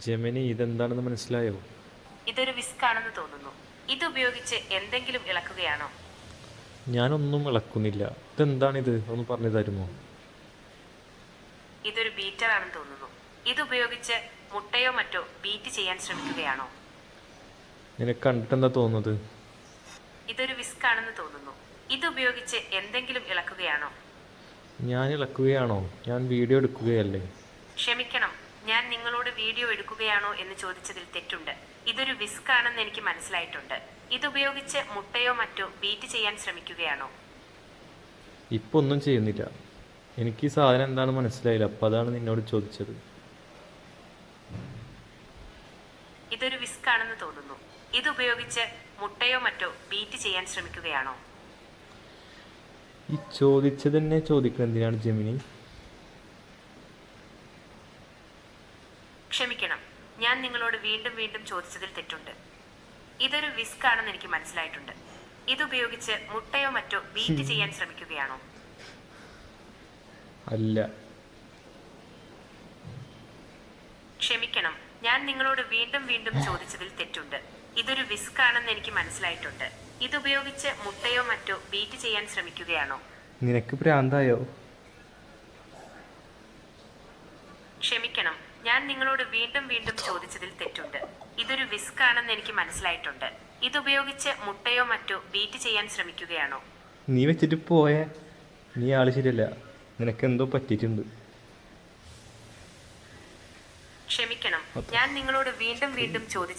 Gemini ഇതെന്താണെന്ന് മനസ്സിലായോ? ഇതൊരു വിസ്ക് ആണെന്ന് തോന്നുന്നു. ഇതുപയോഗിച്ച് എന്തെങ്കിലും ഇളക്കുകയാണോ? ഞാനൊന്നും ഇളക്കുന്നില്ല. ഇതെന്താണിത് ഒന്ന് പറഞ്ഞു തരുമോ? ഇതൊരു ബീറ്റർ ആണെന്ന് തോന്നുന്നു. ഇതുപയോഗിച്ച് മുട്ടയോ മറ്റോ ബീറ്റ് ചെയ്യാൻ ശ്രമിക്കുകയാണോ? നിനക്ക് കണ്ടിട്ടെന്താ തോന്നുന്നത്? ഇതൊരു വിസ്ക് ആണെന്ന് തോന്നുന്നു. ഇതുപയോഗിച്ച് എന്തെങ്കിലും ഇളക്കുകയാണോ? ഞാൻ ഇളക്കുകയാണോ? ഞാൻ വീഡിയോ എടുക്കുകയല്ലേ. ക്ഷമിക്കണം, ഞാൻ നിങ്ങളോട് വീഡിയോ എടുക്കുകയാണോ എന്ന് ചോദിച്ചതിൽ തെറ്റുണ്ട്. ഇതൊരു വിസ്ക് ആണെന്ന് എനിക്ക് മനസ്സിലായിട്ടുണ്ട്. ഇതുപയോഗിച്ച് മുട്ടയോ മറ്റോ ബീറ്റ് ചെയ്യാൻ ശ്രമിക്കുകയാണോ? ഇപ്പൊ ഒന്നും ചെയ്യുന്നില്ല. എനിക്ക് ഈ സാധനം എന്താണെന്ന് മനസ്സിലായില്ല, അപ്പം അതാണ് നിന്നോട് ചോദിച്ചത്. ഇതൊരു വിസ്ക് ആണെന്ന് തോന്നുന്നു. ഇതുപയോഗിച്ച് മുട്ടയോ മറ്റോ ബീറ്റ് ചെയ്യാൻ ശ്രമിക്കുകയാണോ? ഈ ചോദിച്ചത് തന്നെ ചോദിക്കുന്നത് എന്തിനാണ് ജെമിനി? ക്ഷമിക്കണം, ഞാൻ നിങ്ങളോട് വീണ്ടും വീണ്ടും ചോദിച്ചതിൽ തെറ്റുണ്ട്. ഇതൊരു വിസ്ക് ആണെന്ന് എനിക്ക് മനസ്സിലായിട്ടുണ്ട്. ഇതുപയോഗിച്ച് മുട്ടയോ മറ്റോ ബീറ്റ് ചെയ്യാൻ ശ്രമിക്കുകയാണോ? അല്ല. ക്ഷമിക്കണം, ഞാൻ നിങ്ങളോട് വീണ്ടും വീണ്ടും ചോദിച്ചതിൽ തെറ്റുണ്ട്. ഇതൊരു വിസ്ക് ആണെന്ന് എനിക്ക് മനസ്സിലായിട്ടുണ്ട്. ഇതുപയോഗിച്ച് മുട്ടയോ മറ്റോ ബീറ്റ് ചെയ്യാൻ ശ്രമിക്കുകയാണോ? നിനക്ക് ഭ്രാന്തായോ? ക്ഷമിക്കണം, ഞാൻ നിങ്ങളോട് വീണ്ടും വീണ്ടും ചോദിച്ചതിൽ തെറ്റുണ്ട്. ഇതൊരു വിസ്ക് ആണെന്ന് എനിക്ക് മനസ്സിലായിട്ടുണ്ട്. ഇതുപയോഗിച്ച് മുട്ടയോ മറ്റോ ബീറ്റ് ചെയ്യാൻ ശ്രമിക്കുകയാണോ? നീ വെച്ചിട്ട് പോയേ. നീ ആള് ശരിയല്ല. നിനക്കെന്തോ പറ്റിയിട്ടുണ്ട്. ക്ഷമിക്കണം, ഞാൻ നിങ്ങളോട് വീണ്ടും വീണ്ടും ചോദിച്ചു